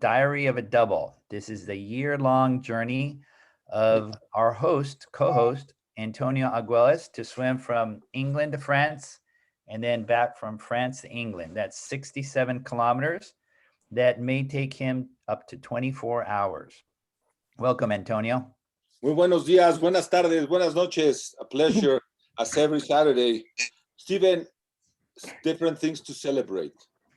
Diary of a Double. This is the year-long journey of our co-host, Antonio Argüelles, to swim from England to France and then back from France to England. That's 67 kilometers. That may take him up to 24 hours. Welcome, Antonio. Muy buenos días, buenas tardes, buenas noches. A pleasure, as every Saturday. Steven, different things to celebrate.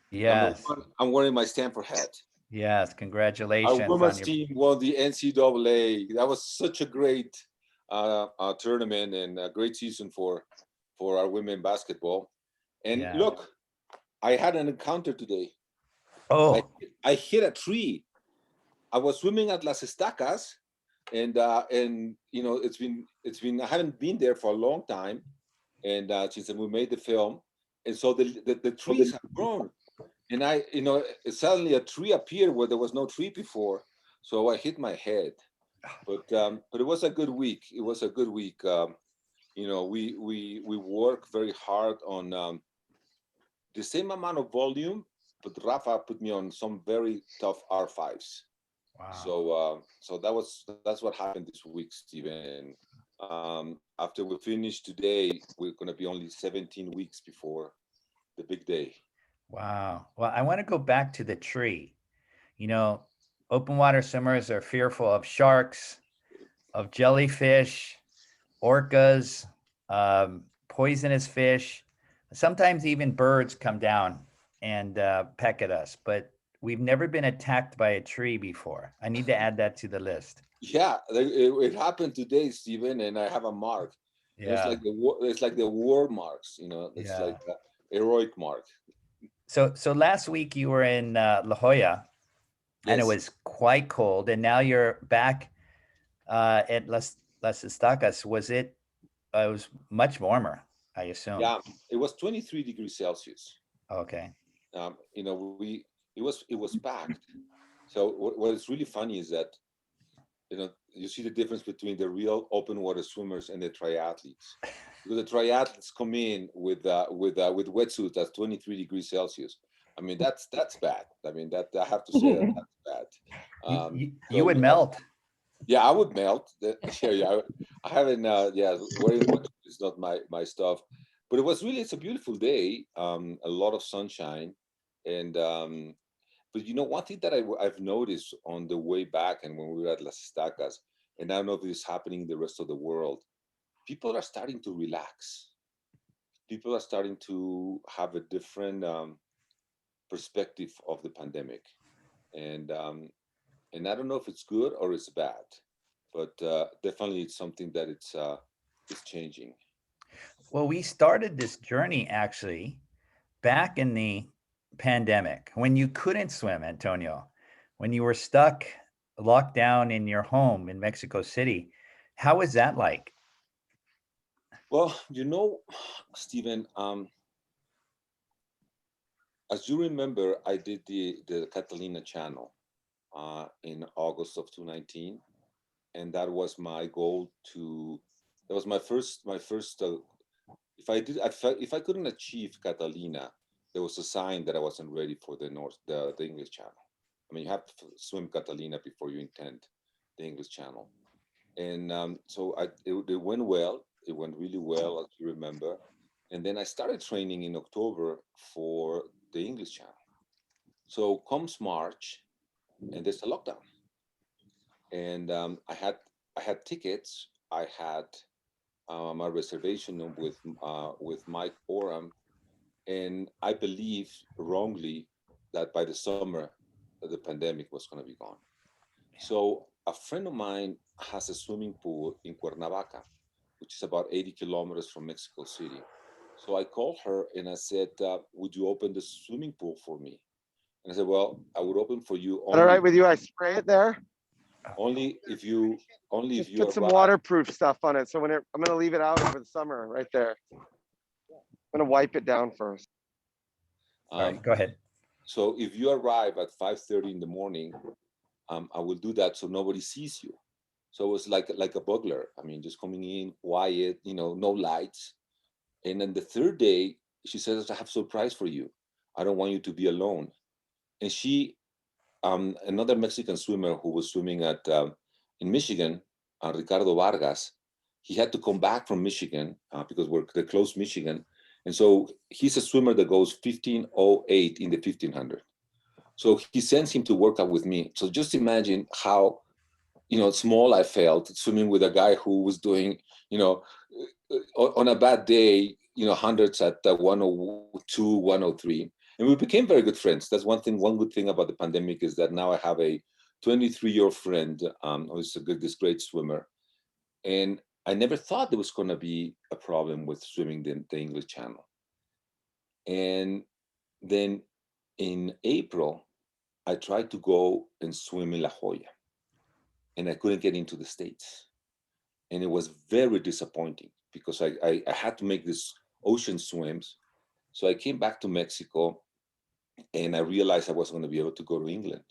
Yes. I'm wearing my Stanford hat. Yes, congratulations. Our women's team won the NCAA. That was such a great tournament and a great season for our women basketball. And look, I had an encounter today. Oh, I hit a tree. I was swimming at Las Estacas, and you know, it's been I haven't been there for a long time, and since we made the film, and so the trees have grown, and suddenly a tree appeared where there was no tree before, so I hit my head, but it was a good week. It was a good week. You know, we work very hard on the same amount of volume, but Rafa put me on some very tough R5s. Wow. So that's what happened this week, Steven. After we finish today, we're going to be only 17 weeks before the big day. Wow. Well, I want to go back to the tree. You know, open water swimmers are fearful of sharks, of jellyfish, orcas, poisonous fish. Sometimes even birds come down and peck at us, but we've never been attacked by a tree before. I need to add that to the list. Yeah, it happened today, Steven, and I have a mark. Yeah. It's like the war marks, you know. It's like a heroic mark. So last week you were in La Jolla, and it was quite cold, and now you're back at Las Estacas. Was it? It was much warmer, I assume. Yeah, it was 23 degrees Celsius. Okay. You know, it was packed. So what is really funny is that, you know, you see the difference between the real open water swimmers and the triathletes. Because the triathletes come in with wetsuits at 23 degrees Celsius. I mean, that's bad. I mean, that I have to say that's bad. You would melt. Yeah, I would melt. Yeah, I haven't. Wearing wetsuits is not my stuff. But it's a beautiful day. A lot of sunshine, and but you know, one thing that I've noticed on the way back and when we were at Las Estacas, and I don't know if this is happening in the rest of the world, people are starting to relax. People are starting to have a different perspective of the pandemic, and I don't know if it's good or it's bad, but definitely it's something that it's changing. Well, we started this journey actually back in the pandemic when you couldn't swim, Antonio, when you were stuck, locked down in your home in Mexico City. How was that like? Well, you know, Steven, as you remember, I did the Catalina channel in August of 2019, and that was my goal that was my first if I couldn't achieve Catalina, there was a sign that I wasn't ready for the English channel. I mean, you have to swim Catalina before you intend the English channel. And so it went well. It went really well, as you remember. And then I started training in October for the English channel. So comes March, and there's a lockdown. And I had tickets. I had my reservation with Mike Oram, and I believed wrongly that by the summer the pandemic was going to be gone. So a friend of mine has a swimming pool in Cuernavaca, which is about 80 kilometers from Mexico City. So I called her and I said, would you open the swimming pool for me? And I said, well, I would open for you. All right with you? I spray it there. Only if you put some waterproof stuff on it. So I'm going to leave it out over the summer right there. I'm going to wipe it down first. All right, go ahead. So if you arrive at 5:30 in the morning, I will do that so nobody sees you. So it was like a burglar. I mean, just coming in quiet, you know, no lights. And then the third day, she says, I have a surprise for you. I don't want you to be alone. And she another Mexican swimmer who was swimming at in Michigan, Ricardo Vargas. He had to come back from Michigan because they closed Michigan. And so he's a swimmer that goes 15:08 in the 1500. So he sends him to work out with me. So just imagine how, small I felt swimming with a guy who was doing, on a bad day, hundreds at 102, 103. And we became very good friends. That's one good thing about the pandemic is that now I have a 23-year-old friend who's this great swimmer. And I never thought there was going to be a problem with swimming the English Channel. And then in April, I tried to go and swim in La Jolla, and I couldn't get into the States. And it was very disappointing because I had to make these ocean swims. So I came back to Mexico, and I realized I wasn't going to be able to go to England.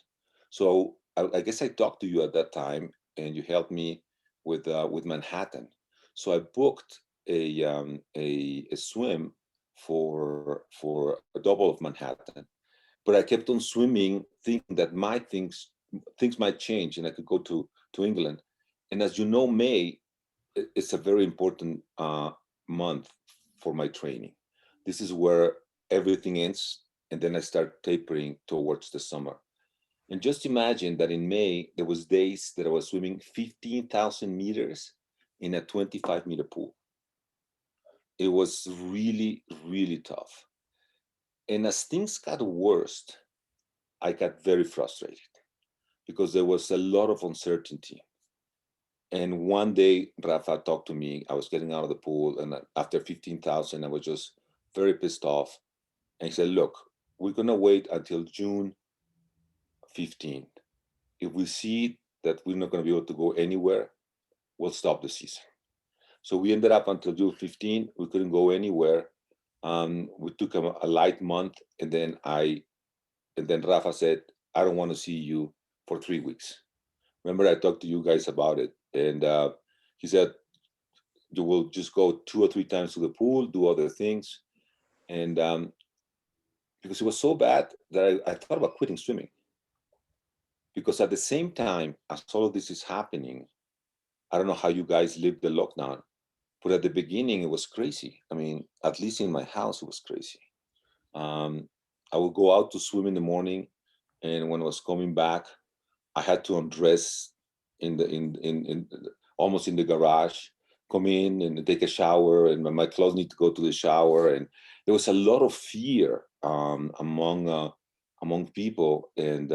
So I guess I talked to you at that time, and you helped me with Manhattan. So I booked a swim for a double of Manhattan, but I kept on swimming, thinking that things might change, and I could go to England. And as you know, May is a very important month for my training. This is where everything ends, and then I start tapering towards the summer. And just imagine that in May, there was days that I was swimming 15,000 meters in a 25-meter pool. It was really, really tough. And as things got worse, I got very frustrated because there was a lot of uncertainty. And one day, Rafa talked to me. I was getting out of the pool, and after 15,000, I was just very pissed off. And he said, look, we're going to wait until June 15th. If we see that we're not going to be able to go anywhere, we'll stop the season. So we ended up until June 15th. We couldn't go anywhere. We took a light month, and then Rafa said, I don't want to see you for 3 weeks. Remember, I talked to you guys about it. And he said, you will just go 2 or 3 times to the pool, do other things. And because it was so bad that I thought about quitting swimming. Because at the same time, as all of this is happening, I don't know how you guys lived the lockdown, but at the beginning, it was crazy. I mean, at least in my house, it was crazy. I would go out to swim in the morning, and when I was coming back, I had to undress almost in the garage, come in and take a shower, and my clothes need to go to the shower. And there was a lot of fear among people, and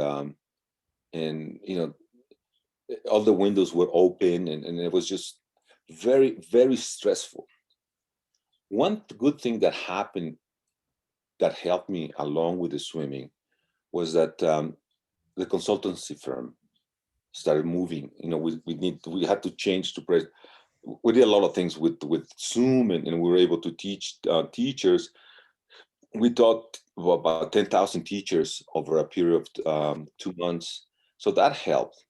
all the windows were open, and it was just very, very stressful. One good thing that happened that helped me along with the swimming was that the consultancy firm started moving. We had to change to press. We did a lot of things with Zoom, and we were able to teach teachers. We taught about 10,000 teachers over a period of 2 months, so that helped.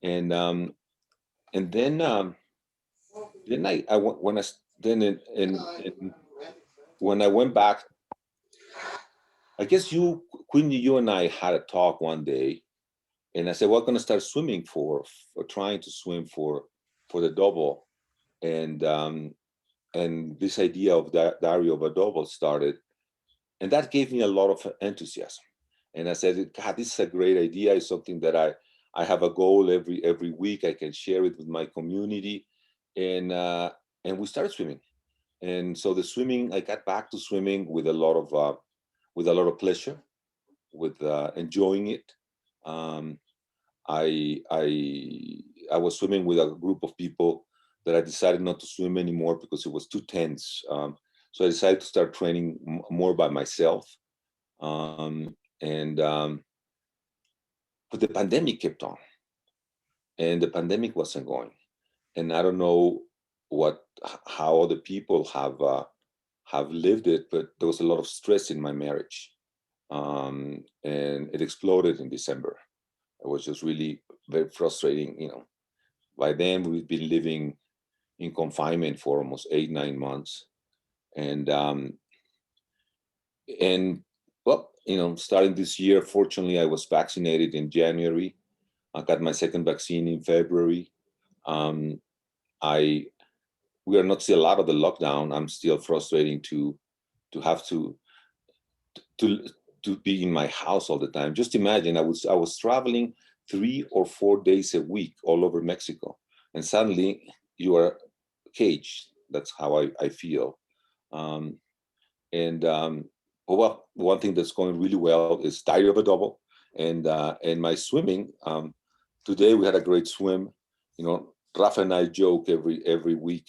And then when I went back, I guess Queenie, you and I had a talk one day, and I said, we're going to start swimming for trying to swim for the double. And this idea of the Diary of a Double started. And that gave me a lot of enthusiasm. And I said, God, this is a great idea. It's something that I have a goal every week. I can share it with my community. And we started swimming. And so I got back to swimming with a lot of pleasure, with enjoying it. I was swimming with a group of people that I decided not to swim anymore because it was too tense. So I decided to start training more by myself. But the pandemic kept on, and the pandemic wasn't going. And I don't know how other people have lived it, but there was a lot of stress in my marriage, and it exploded in December. It was just really very frustrating. By then we've been living in confinement for almost 8-9 months, and Well, starting this year, fortunately, I was vaccinated in January. I got my second vaccine in February. We are not still out of the lockdown. I'm still frustrating to have to be in my house all the time. Just imagine, I was traveling 3 or 4 days a week all over Mexico, and suddenly you are caged. That's how I feel. Well, one thing that's going really well is Diary of a Double, and my swimming. Today we had a great swim. Rafa and I joke every week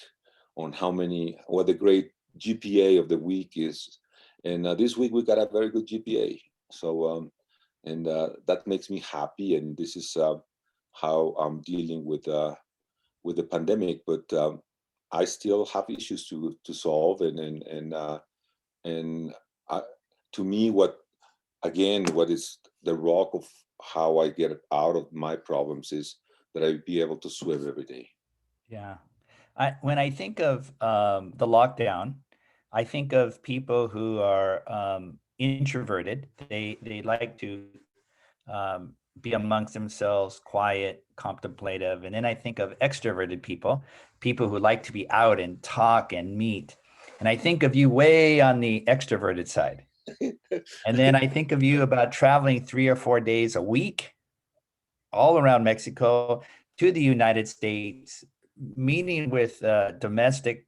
on what the great GPA of the week is, and this week we got a very good GPA. So that makes me happy, and this is how I'm dealing with the pandemic. But I still have issues to solve, and to me, what is the rock of how I get out of my problems is that I be able to swim every day. Yeah. When I think of the lockdown, I think of people who are introverted. They like to be amongst themselves, quiet, contemplative. And then I think of extroverted people who like to be out and talk and meet. And I think of you way on the extroverted side. And then I think of you about traveling 3 or 4 days a week all around Mexico to the United States, meeting with domestic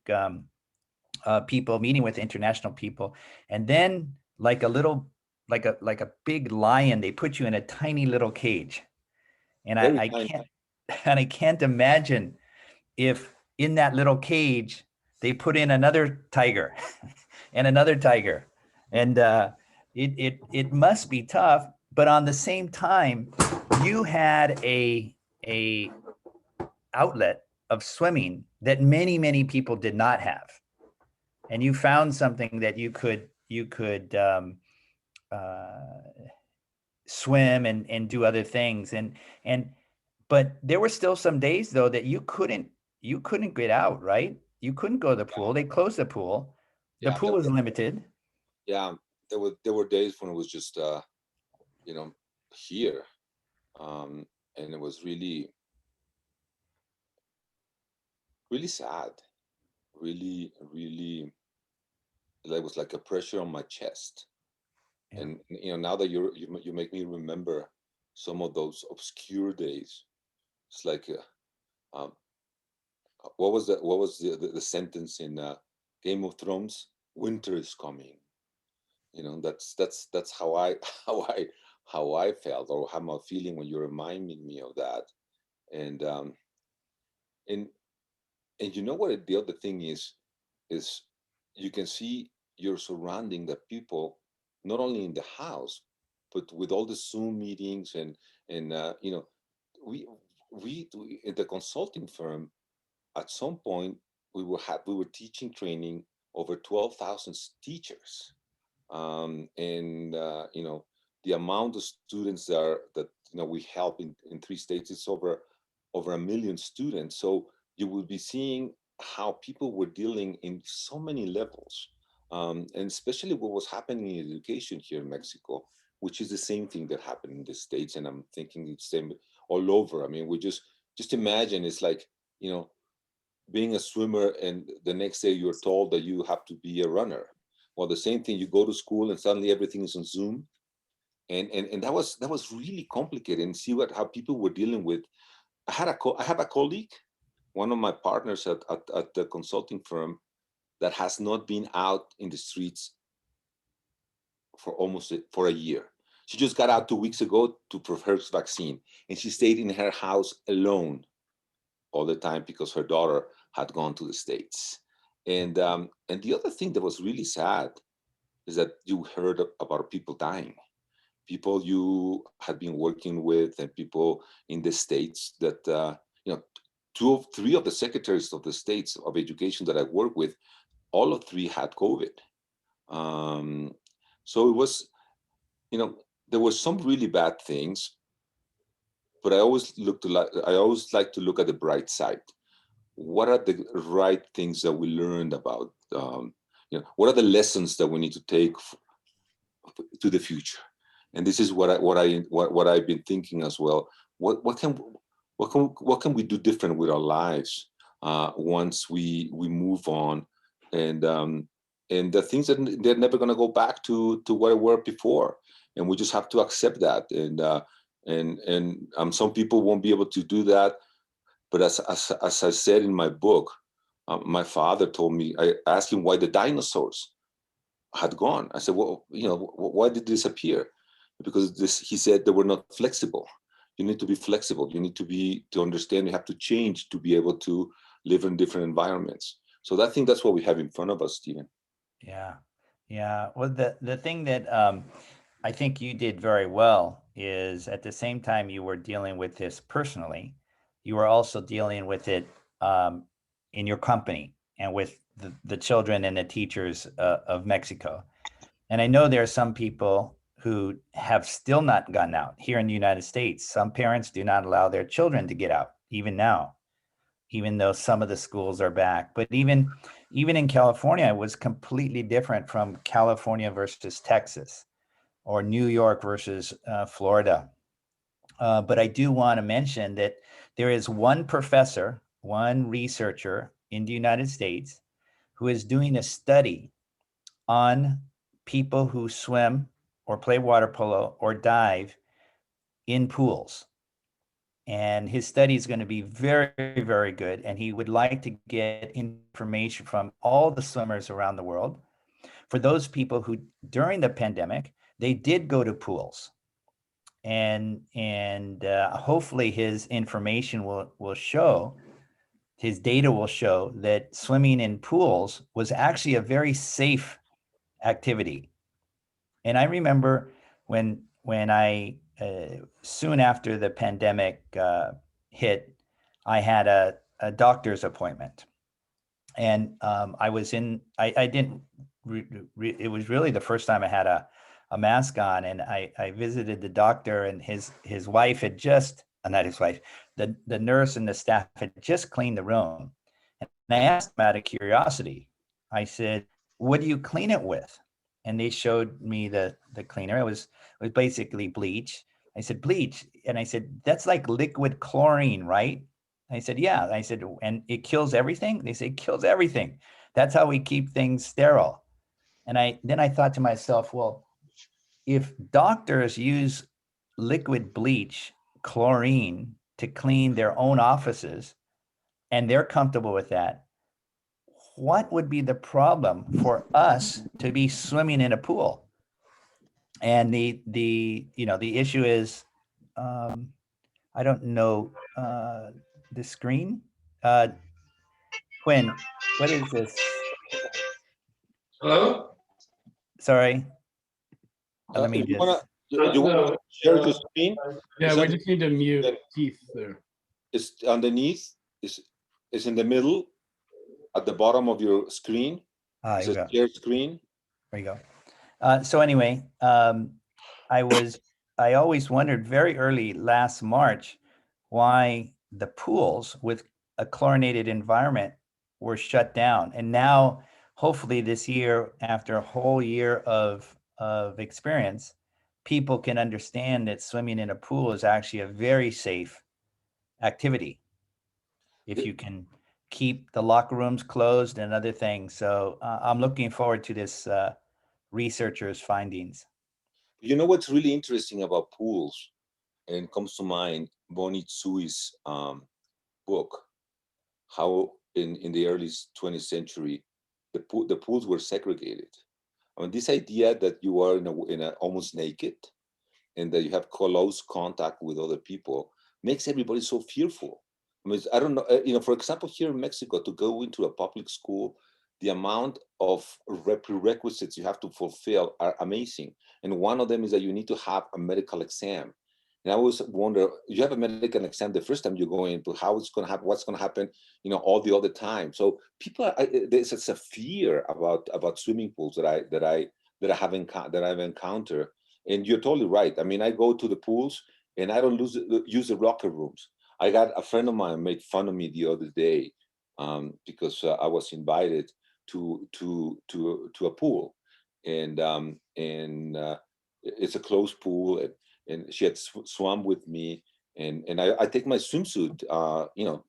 people, meeting with international people. And then like a big lion, they put you in a tiny little cage. And I can't imagine if in that little cage they put in another tiger and another tiger, and it must be tough. But on the same time, you had a outlet of swimming that many people did not have, and you found something that you could swim and do other things, but there were still some days though that you couldn't get out, right? You couldn't go to the pool. They closed the pool. The pool was limited. Yeah, there were days when it was just here, and it was really sad, really it was like a pressure on my chest. Yeah. And now that you make me remember some of those obscure days. It's like what was the sentence in Game of Thrones? Winter is coming. That's how I felt, or how I'm feeling when you're reminding me of that. And you know what the other thing is you can see your surrounding the people, not only in the house, but with all the Zoom meetings and we in the consulting firm, at some point we were teaching training over 12,000 teachers, and the amount of students that we help in 3 states is over 1 million students. So you will be seeing how people were dealing in so many levels, and especially what was happening in education here in Mexico, which is the same thing that happened in the States. And I'm thinking it's same all over. I mean, we just imagine it's like, being a swimmer and the next day you're told that you have to be a runner. Well, the same thing, you go to school and suddenly everything is on Zoom. And that was really complicated, and see how people were dealing with. I have a colleague, one of my partners at the consulting firm, that has not been out in the streets for a year. She just got out 2 weeks ago for her vaccine, and she stayed in her house alone all the time because her daughter had gone to the States. And the other thing that was really sad is that you heard about people dying, people you had been working with, and people in the States that 2 of 3 of the secretaries of the states of education that I work with, all of 3 had COVID. So it was, there were some really bad things, but I always like to look at the bright side. What are the right things that we learned about? What are the lessons that we need to take to the future. And this is what I've been thinking as well. What can we do different with our lives once we move on, and the things that they're never going to go back to what they were before, and we just have to accept that. And some people won't be able to do that, but as I said in my book, my father told me, I asked him why the dinosaurs had gone. I said, well, why did they disappear? Because he said they were not flexible. You need to be flexible. You need to understand you have to change to be able to live in different environments. So I think that's what we have in front of us, Steven. Yeah. Yeah. Well, the thing that I think you did very well is at the same time you were dealing with this personally, you were also dealing with it in your company and with the children and the teachers of Mexico. And I know there are some people who have still not gone out here in the United States. Some parents do not allow their children to get out, even now, even though some of the schools are back. But even in California, it was completely different from California versus Texas or New York versus Florida. But I do want to mention that there is one professor, one researcher in the United States who is doing a study on people who swim or play water polo or dive in pools. And his study is going to be very, very good. And he would like to get information from all the swimmers around the world. For those people who, during the pandemic, they did go to pools. And hopefully his information will show, his data will show that swimming in pools was actually a very safe activity. And I remember when I soon after the pandemic hit, I had a doctor's appointment, and I was in. I didn't. It was really the first time I had a mask on, and I visited the doctor, and his wife had just not his wife, the nurse and the staff had just cleaned the room, and I asked them out of curiosity. I said, "What do you clean it with?" And they showed me the cleaner. It was basically bleach. I said, bleach. And I said, that's like liquid chlorine, right? I said, yeah. I said, and it kills everything? They say, it kills everything. That's how we keep things sterile. And then I thought to myself, well, if doctors use liquid bleach, chlorine, to clean their own offices, and they're comfortable with that, what would be the problem for us to be swimming in a pool? And the issue is, I don't know the screen. Quinn, what is this? Hello? Sorry. Let me You just. want to share your screen? Yeah, Is we that- just need to mute Keith there. It's underneath. It's in the middle, at the bottom of your screen. It's Here we a go. share screen. There you go. So anyway, I always wondered very early last March why the pools with a chlorinated environment were shut down. And now, hopefully this year, after a whole year of experience, people can understand that swimming in a pool is actually a very safe activity if you can keep the locker rooms closed and other things. So I'm looking forward to this researchers' findings. You know what's really interesting about pools, and comes to mind Bonnie Tsui's book, how in the early 20th century, the pools were segregated. I mean, this idea that you are in a almost naked, and that you have close contact with other people, makes everybody so fearful. I mean, I don't know, for example, here in Mexico, to go into a public school, the amount of prerequisites you have to fulfill are amazing. And one of them is that you need to have a medical exam. And I always wonder, you have a medical exam the first time you go into, how it's going to happen, what's going to happen, all the other time. So people, there's a fear about swimming pools that I've encountered. And you're totally right. I mean, I go to the pools and I don't use the locker rooms. I got a friend of mine made fun of me the other day because I was invited to a pool, and it's a closed pool, and she had swum with me, and I take my swimsuit, you know,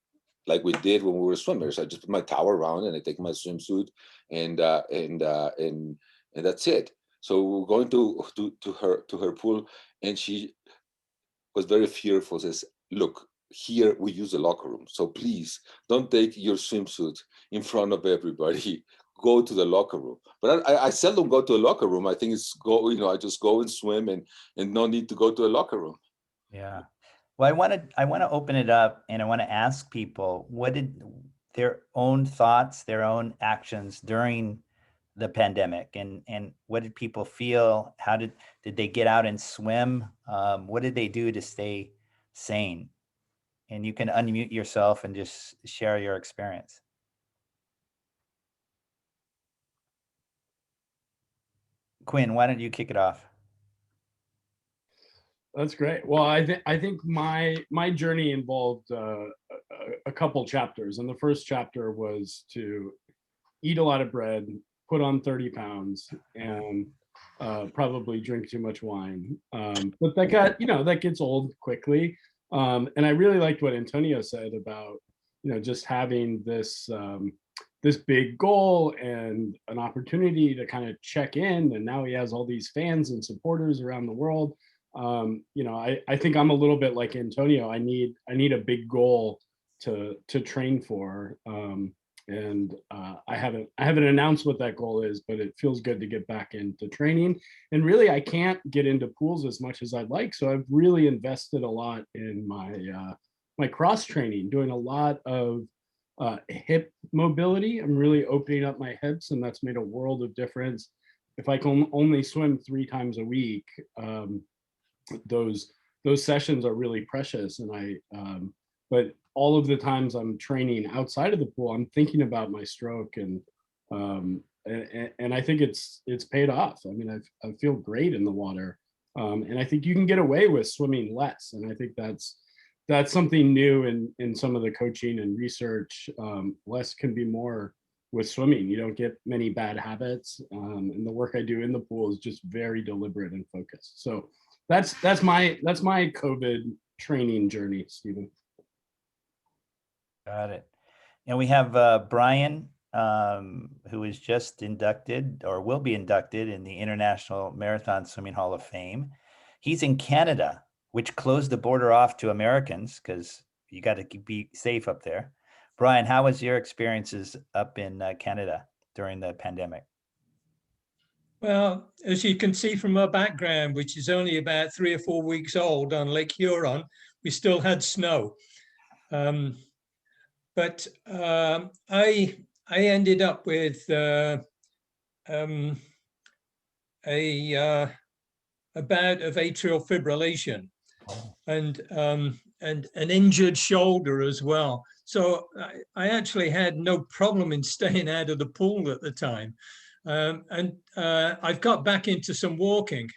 like we did when we were swimmers. I just put my towel around and I take my swimsuit, and that's it. So we're going to her pool, and she was very fearful. Says, "Look, here we use the locker room, so please don't take your swimsuit in front of everybody. Go to the locker room." But I seldom go to a locker room. I think it's you know, I just go and swim, and no need to go to a locker room. Yeah. Well, I want to open it up, and I want to ask people what did their own thoughts, their own actions during the pandemic, and what did people feel? How did they get out and swim? What did they do to stay sane? And you can unmute yourself and just share your experience. Quinn, why don't you kick it off? That's great. Well, I think my journey involved a couple chapters, and the first chapter was to eat a lot of bread, put on 30 pounds, and probably drink too much wine. But that got, you know, that gets old quickly. And I really liked what Antonio said about, you know, just having this this big goal and an opportunity to kind of check in. And now he has all these fans and supporters around the world. You know, I think I'm a little bit like Antonio. I need a big goal to train for. And I haven't announced what that goal is, but it feels good to get back into training. And really, I can't get into pools as much as I'd like, so I've really invested a lot in my my cross training, doing a lot of hip mobility. I'm really opening up my hips, and that's made a world of difference. If I can only swim 3 times a week, those sessions are really precious. And but all of the times I'm training outside of the pool, I'm thinking about my stroke, and I think it's paid off. I mean, I feel great in the water, and I think you can get away with swimming less, and I think that's something new in some of the coaching and research. Less can be more with swimming. You don't get many bad habits, and the work I do in the pool is just very deliberate and focused. So that's my COVID training journey, Stephen. Got it. And we have Brian, who is just inducted or will be inducted in the International Marathon Swimming Hall of Fame. He's in Canada, which closed the border off to Americans because you got to be safe up there. Brian, how was your experiences up in Canada during the pandemic? Well, as you can see from our background, which is only about 3 or 4 weeks old on Lake Huron, we still had snow. But I ended up with a bout of atrial fibrillation and an injured shoulder as well. So I actually had no problem in staying out of the pool at the time. I've got back into some walking.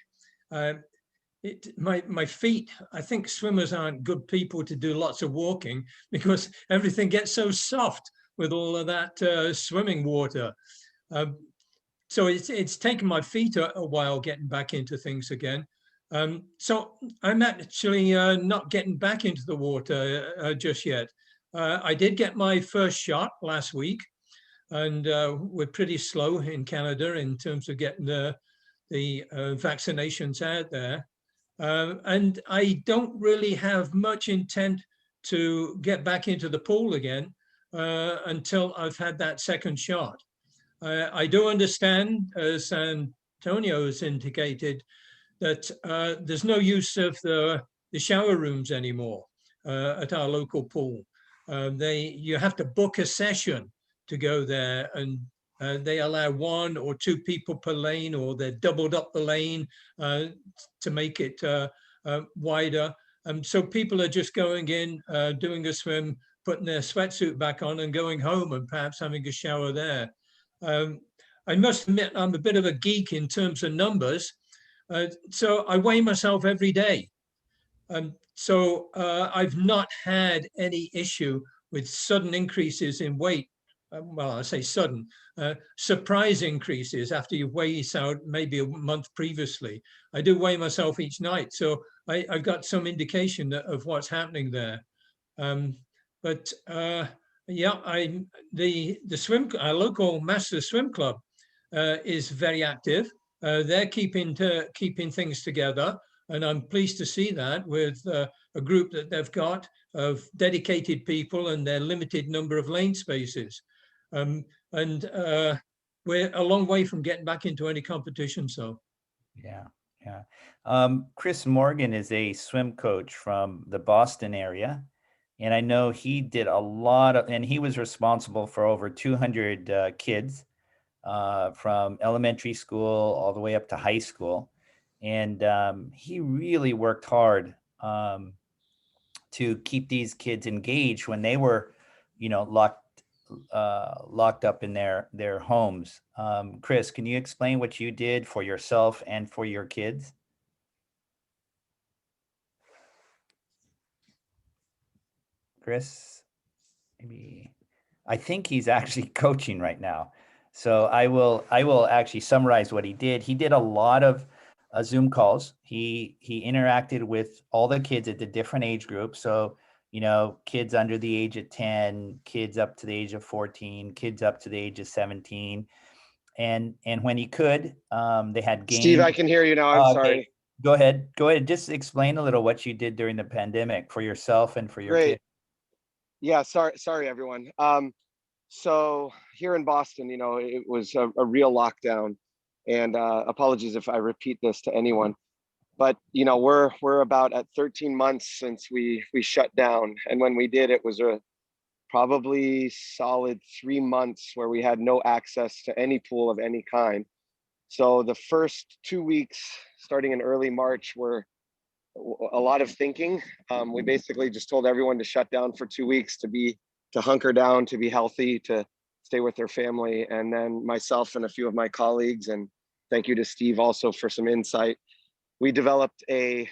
My feet, I think swimmers aren't good people to do lots of walking because everything gets so soft with all of that swimming water. So it's taken my feet a while getting back into things again. So I'm actually not getting back into the water just yet. I did get my first shot last week, and we're pretty slow in Canada in terms of getting the vaccinations out there. And I don't really have much intent to get back into the pool again until I've had that second shot. I do understand, as Antonio has indicated, that there's no use of the shower rooms anymore at our local pool. You have to book a session to go there, and they allow 1 or 2 people per lane, or they've doubled up the lane to make it wider. So people are just going in, doing a swim, putting their sweatsuit back on and going home and perhaps having a shower there. I must admit, I'm a bit of a geek in terms of numbers. So I weigh myself every day. So I've not had any issue with sudden increases in weight well, I say sudden, surprise increases after you weigh this out maybe a month previously. I do weigh myself each night, so I've got some indication of what's happening there. But yeah, our local master swim club is very active. They're keeping things together, and I'm pleased to see that with a group that they've got of dedicated people and their limited number of lane spaces. And we're a long way from getting back into any competition. So, Yeah, yeah. Chris Morgan is a swim coach from the Boston area. And I know he did a lot of, and he was responsible for over 200 kids from elementary school all the way up to high school. And he really worked hard to keep these kids engaged when they were, you know, locked up in their homes. Chris, can you explain what you did for yourself and for your kids? Chris, maybe, I think he's actually coaching right now. So I will actually summarize what he did. He did a lot of Zoom calls. He interacted with all the kids at the different age groups. So, you know, kids under the age of 10, kids up to the age of 14, kids up to the age of 17. And when he could, they had games. Steve, I can hear you now. I'm sorry. Go ahead. Just explain a little what you did during the pandemic for yourself and for your Great. kids. Yeah, sorry everyone. So here in Boston, you know, it was a real lockdown, and apologies if I repeat this to anyone, but you know, we're about at 13 months since we shut down, and when we did, it was a probably solid 3 months where we had no access to any pool of any kind. So the first 2 weeks, starting in early March, were a lot of thinking. We basically just told everyone to shut down for 2 weeks, to hunker down, to be healthy, to stay with their family. And then myself and a few of my colleagues, and thank you to Steve also for some insight, we developed a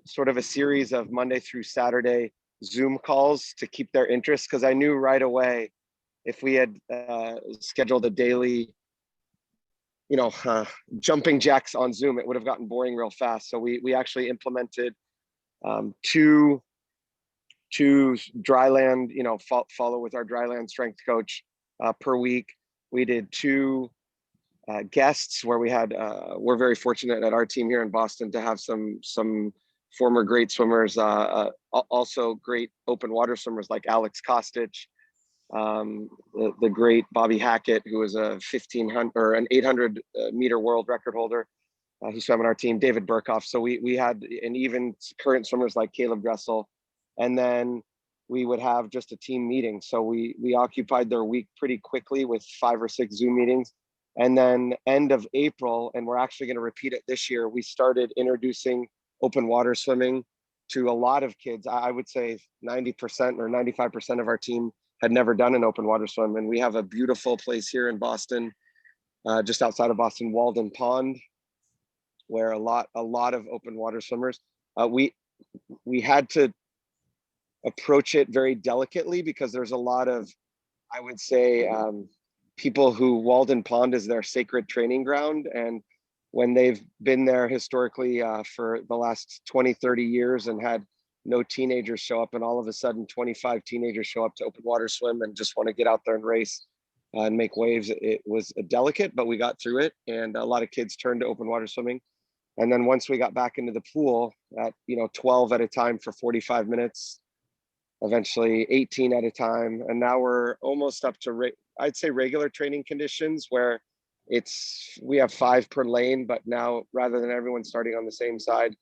sort of a series of Monday through Saturday Zoom calls to keep their interest, because I knew right away if we had scheduled a daily, you know, jumping jacks on Zoom, it would have gotten boring real fast. So we actually implemented two dryland, you know, follow with our dryland strength coach per week. We did 2 guests where we had, we're very fortunate at our team here in Boston to have some former great swimmers, also great open water swimmers like Alex Kostic, the great Bobby Hackett, who was a 1500 or an 800 meter world record holder, who swam on our team, David Burkhoff. So we had, and even current swimmers like Caleb Gressel. And then we would have just a team meeting. So we occupied their week pretty quickly with 5 or 6 Zoom meetings. And then end of April, and we're actually going to repeat it this year, we started introducing open water swimming to a lot of kids. I would say 90% or 95% of our team had never done an open water swim. And we have a beautiful place here in Boston, just outside of Boston, Walden Pond, where a lot of open water swimmers. We had to approach it very delicately because there's a lot of, I would say, people who Walden Pond is their sacred training ground. And when they've been there historically for the last 20, 30 years and had no teenagers show up, and all of a sudden 25 teenagers show up to open water swim and just want to get out there and race and make waves, it was delicate, but we got through it. And a lot of kids turned to open water swimming. And then once we got back into the pool at, 12 at a time for 45 minutes, eventually 18 at a time. And now we're almost up to, I'd say, regular training conditions where we have 5 per lane, but now rather than everyone starting on the same side,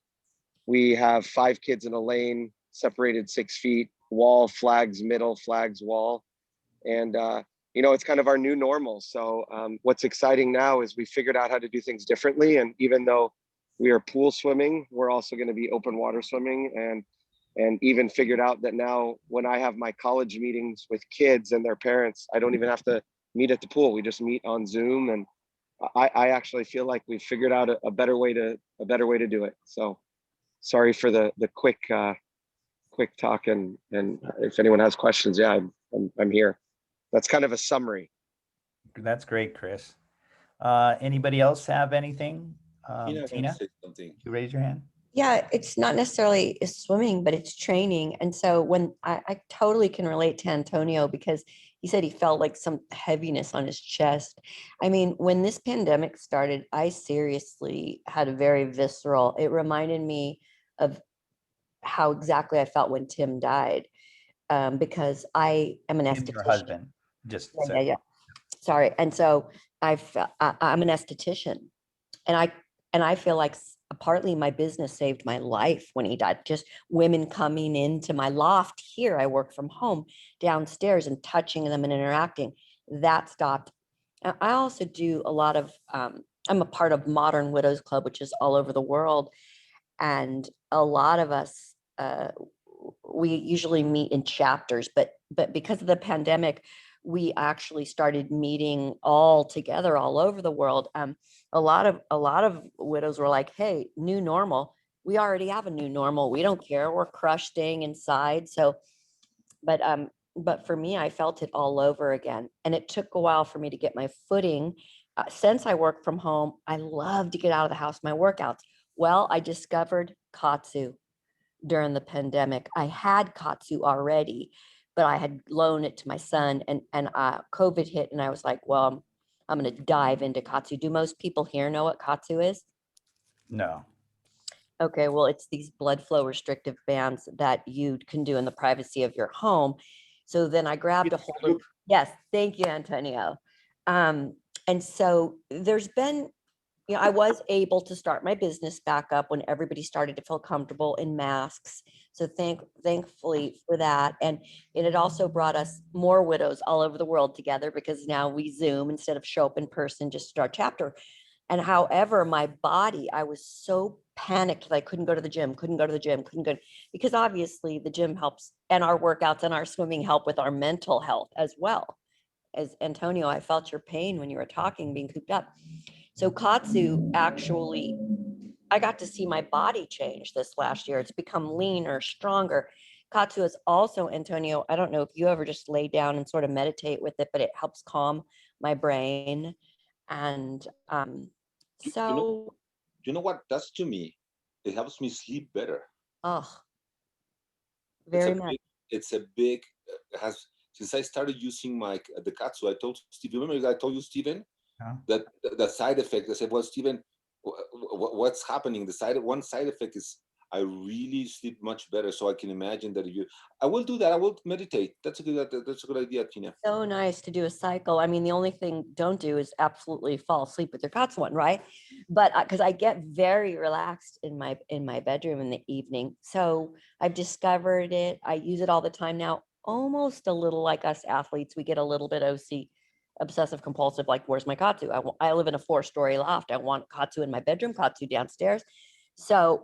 we have 5 kids in a lane, separated 6 feet, wall, flags, middle, flags, wall. And, it's kind of our new normal. So what's exciting now is we figured out how to do things differently. And even though we are pool swimming, we're also going to be open water swimming, and even figured out that now when I have my college meetings with kids and their parents, I don't even have to meet at the pool. We just meet on Zoom. And I actually feel like we've figured out a better way to do it. So sorry for the quick talk, and if anyone has questions, yeah, I'm here. that's kind of a summary. That's great, Chris. Anybody else have anything? Tina, Tina, say something. you raise your hand. Yeah, it's not necessarily swimming, but it's training. And so when I totally can relate to Antonio, because he said he felt like some heaviness on his chest. I mean, when this pandemic started, I seriously had a very visceral, it reminded me of how exactly I felt when Tim died, because I am an Tim's your esthetician. husband. Just Yeah. Sorry. And so I'm an esthetician, and I feel like partly my business saved my life when he died. Just women coming into my loft here, I work from home, downstairs, and touching them and interacting, that stopped. I also do a lot of, I'm a part of Modern Widows Club, which is all over the world. And a lot of us, we usually meet in chapters, but because of the pandemic, we actually started meeting all together all over the world. A lot of widows were like, hey, new normal. We already have a new normal. We don't care. We're crushed staying inside. So, but for me, I felt it all over again. And it took a while for me to get my footing. Since I work from home, I love to get out of the house, my workouts. Well, I discovered 𝐒𝐭𝐞𝐯 during the pandemic. I had 𝐒𝐭𝐞𝐯 already, but I had loaned it to my son, and COVID hit, and I was like, well, I'm going to dive into 𝐒𝐭𝐞𝐯. Do most people here know what 𝐒𝐭𝐞𝐯 is? No. Okay, well, it's these blood flow restrictive bands that you can do in the privacy of your home. So then I grabbed a hold of, yes, thank you, Antonio. And so there's been, you know, I was able to start my business back up when everybody started to feel comfortable in masks. So thankfully for that. And it had also brought us more widows all over the world together, because now we Zoom instead of show up in person, just start chapter. And however, my body, I was so panicked that I couldn't go to the gym, because obviously the gym helps, and our workouts and our swimming help with our mental health as well. As Antonio, I felt your pain when you were talking, being cooped up. So 𝐒𝐭𝐞𝐯 actually, I got to see my body change this last year. It's become leaner, stronger. 𝐒𝐿𝐶𝐶 is also, Antonio, I don't know if you ever just lay down and sort of meditate with it, but it helps calm my brain. And so. You know what that's to me? It helps me sleep better. Oh, very much. It's a big, has, since I started using the 𝐒𝐿𝐶𝐶, I told Steve, remember I told you, Steven, that the side effect, I said, well, Steven, what's happening? One side effect is I really sleep much better. So I can imagine that I will do that. I will meditate. That's a good idea, Tina. So nice to do a cycle. I mean, the only thing don't do is absolutely fall asleep with your 𝐒𝐿𝐶𝐶 one, right? But because I get very relaxed in my bedroom in the evening. So I've discovered it. I use it all the time now, almost a little like us athletes. We get a little bit OC, obsessive compulsive, like, where's my 𝐒𝐿𝐶𝐶? I live in a 4-story loft. I want 𝐒𝐿𝐶𝐶 in my bedroom, 𝐒𝐿𝐶𝐶 downstairs. So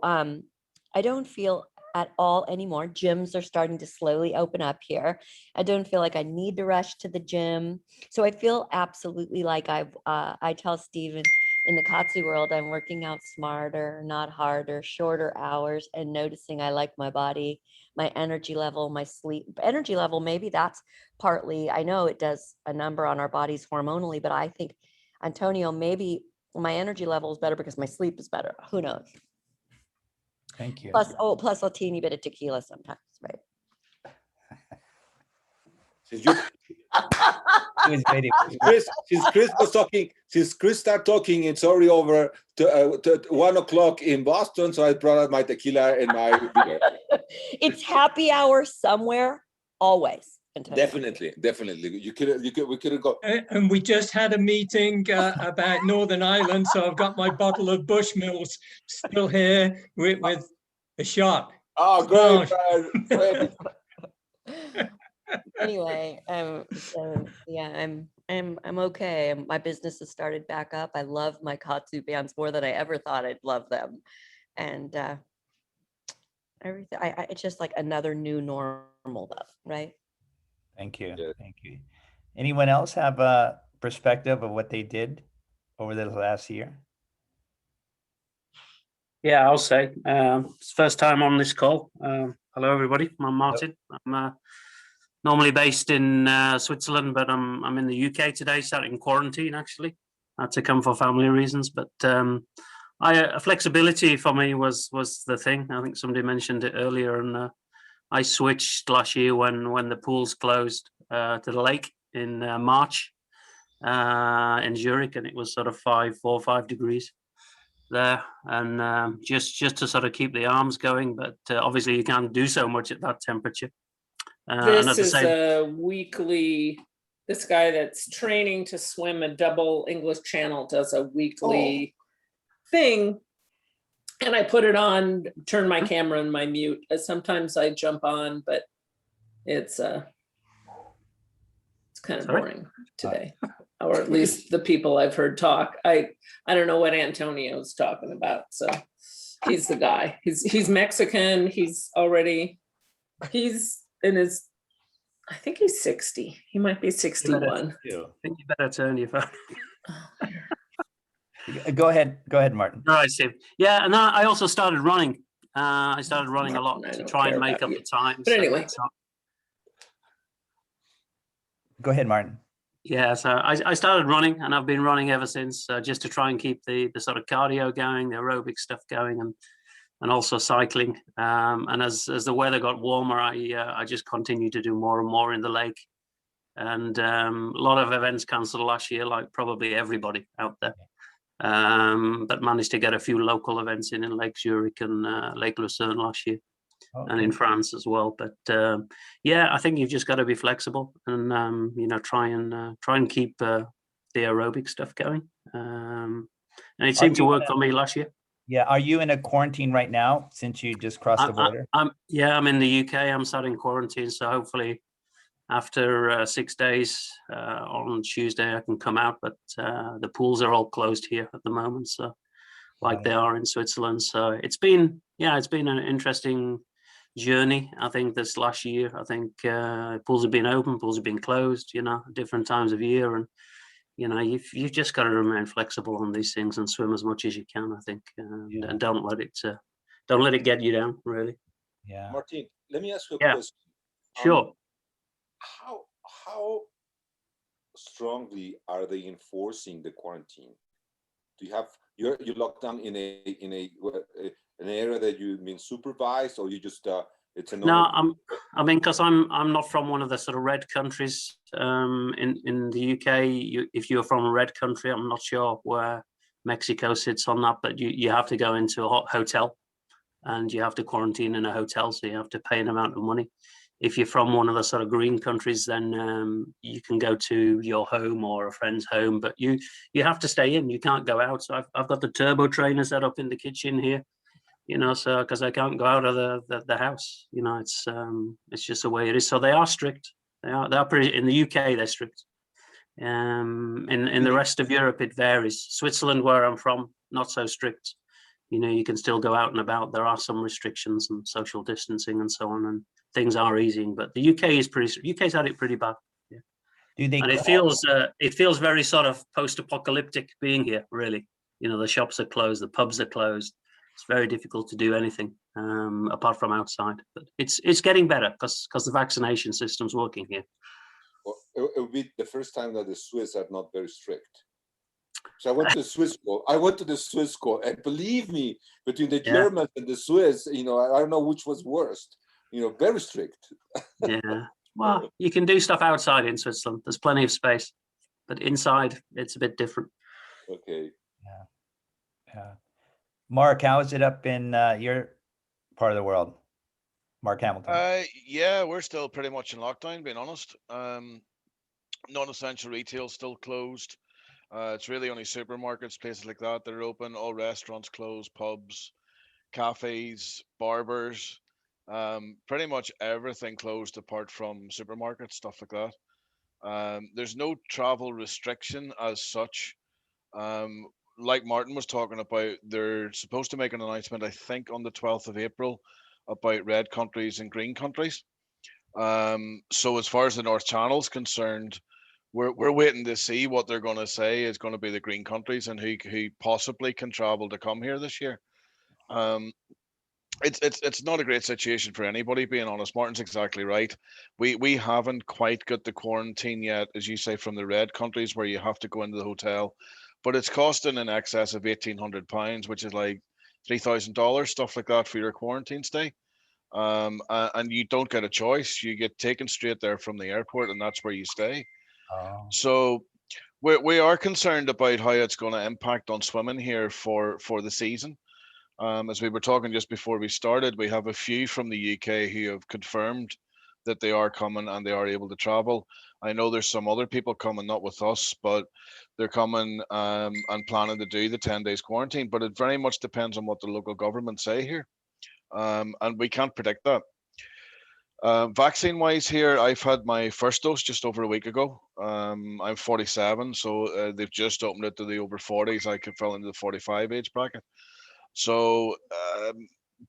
I don't feel at all anymore. Gyms are starting to slowly open up here. I don't feel like I need to rush to the gym. So I feel absolutely like I tell Steven, in the 𝐒𝐿𝐶𝐶 world, I'm working out smarter, not harder, shorter hours, and noticing I like my body, my energy level, my sleep energy level. Maybe that's partly, I know it does a number on our bodies hormonally, but I think, Antonio, maybe my energy level is better because my sleep is better. Who knows? Thank you. Plus a teeny bit of tequila sometimes, right? Since Chris was talking, since Chris started talking, it's already over to 1 o'clock in Boston. So I brought out my tequila and my beer. It's happy hour somewhere, always. Definitely. We couldn't go. And we just had a meeting about Northern Ireland, so I've got my bottle of Bushmills still here with a shot. Oh, great! Anyway, so yeah, I'm okay. My business has started back up. I love my 𝐒𝐿𝐶𝐶 bands more than I ever thought I'd love them, and everything. It's just like another new normal, though, right? Thank you. Yeah. Thank you. Anyone else have a perspective of what they did over the last year? Yeah, I'll say. It's the first time on this call. Hello, everybody. I'm Martin. I'm normally based in Switzerland, but I'm in the UK today, sat in quarantine actually. I had to come for family reasons, but flexibility for me was the thing. I think somebody mentioned it earlier, and I switched last year when the pools closed to the lake in March in Zurich, and it was sort of 4 or 5 degrees there, and just to sort of keep the arms going, but obviously you can't do so much at that temperature. This is a weekly, this guy that's training to swim a double English Channel does a weekly thing. And I put it on, turn my camera and my mute. Sometimes I jump on, but it's kind of boring today. Or at least the people I've heard talk. I don't know what Antonio's talking about. So he's the guy. He's Mexican. He's in his, I think he's 60. He might be 61. I think you better turn your phone. Go ahead, Martin. All right, Steve. Yeah, and I also started running. I started running a lot to try and make up the time. But anyway. Go ahead, Martin. Yeah, so I started running, and I've been running ever since, just to try and keep the sort of cardio going, the aerobic stuff going, and also cycling. And as the weather got warmer, I just continued to do more and more in the lake. And a lot of events cancelled last year, like probably everybody out there. But managed to get a few local events in Lake Zurich and Lake Lucerne last year. Okay. And in France as well. But yeah, I think you've just got to be flexible and try and keep the aerobic stuff going. And it seemed to work for me last year. Yeah, are you in a quarantine right now since you just crossed the border? I'm in the UK. I'm sat in quarantine, so hopefully after 6 days on Tuesday I can come out. But the pools are all closed here at the moment, so like they are in Switzerland. So it's been an interesting journey. I think this last year, I think pools have been open, pools have been closed, different times of year, and you've just got to remain flexible on these things and swim as much as you can, I think, and don't let it get you down, really. Yeah. Martin, let me ask you a question. Sure. How strongly are they enforcing the quarantine? Do you have you're locked down in an area that you've been supervised, or you just it's a no? Because I'm not from one of the sort of red countries. In the UK, if you're from a red country, I'm not sure where Mexico sits on that, but you have to go into a hotel, and you have to quarantine in a hotel, so you have to pay an amount of money. If you're from one of the sort of green countries, then you can go to your home or a friend's home, but you have to stay in. You can't go out. So I've got the turbo trainer set up in the kitchen here, so because I can't go out of the house. It's just the way it is. So they are strict. They are pretty. In the UK, they're strict. In the rest of Europe, it varies. Switzerland, where I'm from, not so strict. You can still go out and about. There are some restrictions and social distancing and so on, and things are easing. But the UK's had it pretty bad. Yeah. And it feels very sort of post-apocalyptic being here, really. The shops are closed, the pubs are closed. It's very difficult to do anything apart from outside. But it's getting better because the vaccination system's working here. Well, it will be the first time that the Swiss are not very strict. So I went to the Swiss school, and believe me, between the Germans and the Swiss, I don't know which was worst. Very strict. Yeah. Well, you can do stuff outside in Switzerland. There's plenty of space, but inside it's a bit different. Okay. Yeah. Mark, how is it up in your part of the world? Mark Hamilton. Yeah, we're still pretty much in lockdown, being honest. Non-essential retail still closed. It's really only supermarkets, places like that are open. All restaurants closed, pubs, cafes, barbers, pretty much everything closed apart from supermarkets, stuff like that. There's no travel restriction as such. Like Martin was talking about, they're supposed to make an announcement, I think, on the 12th of April about red countries and green countries. So as far as the North Channel is concerned, we're waiting to see what they're going to say is going to be the green countries and who possibly can travel to come here this year. it's not a great situation for anybody, being honest. Martin's exactly right. We haven't quite got the quarantine yet, as you say, from the red countries where you have to go into the hotel, but it's costing in excess of £1,800, which is like $3,000, stuff like that, for your quarantine stay. And you don't get a choice. You get taken straight there from the airport, and that's where you stay. Oh. So we are concerned about how it's going to impact on swimming here for the season. As we were talking just before we started, we have a few from the UK who have confirmed that they are coming and they are able to travel. I know there's some other people coming, not with us, but they're coming and planning to do the 10 days quarantine. But it very much depends on what the local government say here. And we can't predict that. Vaccine wise here, I've had my first dose just over a week ago. I'm 47, so they've just opened it to the over 40s. I could fall into the 45 age bracket. So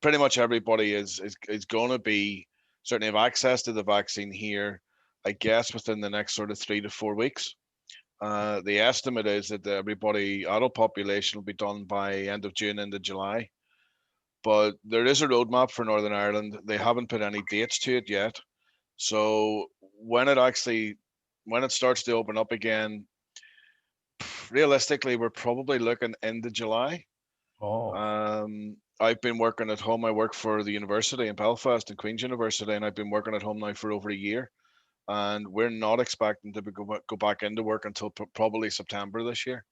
pretty much everybody is going to be certainly have access to the vaccine here, I guess, within the next sort of 3 to 4 weeks. The estimate is that everybody, adult population, will be done by end of June, end of July. But there is a roadmap for Northern Ireland. They haven't put any dates to it yet. So when it starts to open up again, realistically, we're probably looking into July. Oh. I've been working at home. I work for the university in Belfast, and Queen's University, and I've been working at home now for over a year. And we're not expecting to go back into work until probably September this year.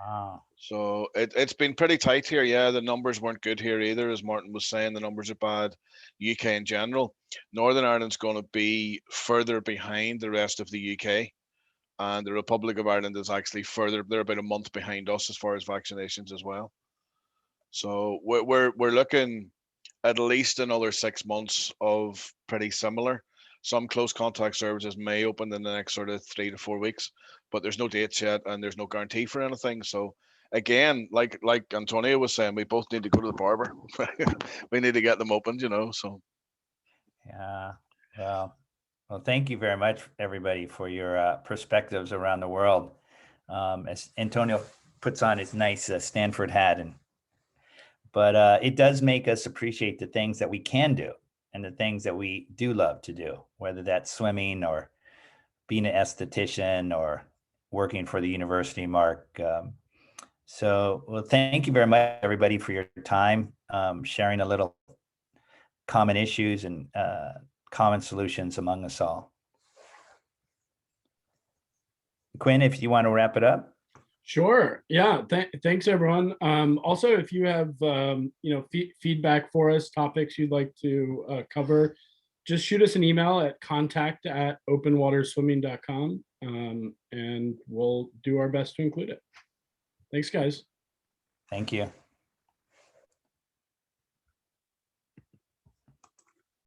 Wow. So it's been pretty tight here. Yeah, the numbers weren't good here either. As Martin was saying, the numbers are bad. UK in general. Northern Ireland's going to be further behind the rest of the UK. And the Republic of Ireland is actually further. They're about a month behind us as far as vaccinations as well. So we're looking at least another 6 months of pretty similar. Some close contact services may open in the next sort of 3 to 4 weeks, but there's no dates yet and there's no guarantee for anything. So again, like Antonio was saying, we both need to go to the barber. We need to get them opened, so. Yeah. Well, thank you very much, everybody, for your perspectives around the world. As Antonio puts on his nice Stanford hat, but it does make us appreciate the things that we can do and the things that we do love to do, whether that's swimming or being an esthetician or working for the university, Mark. Well, thank you very much, everybody, for your time, sharing a little common issues and common solutions among us all. Quinn, if you want to wrap it up. Sure. Yeah. Thanks, everyone. Also, if you have feedback for us, topics you'd like to cover, just shoot us an email at contact@openwaterswimming.com, and we'll do our best to include it. Thanks, guys. Thank you.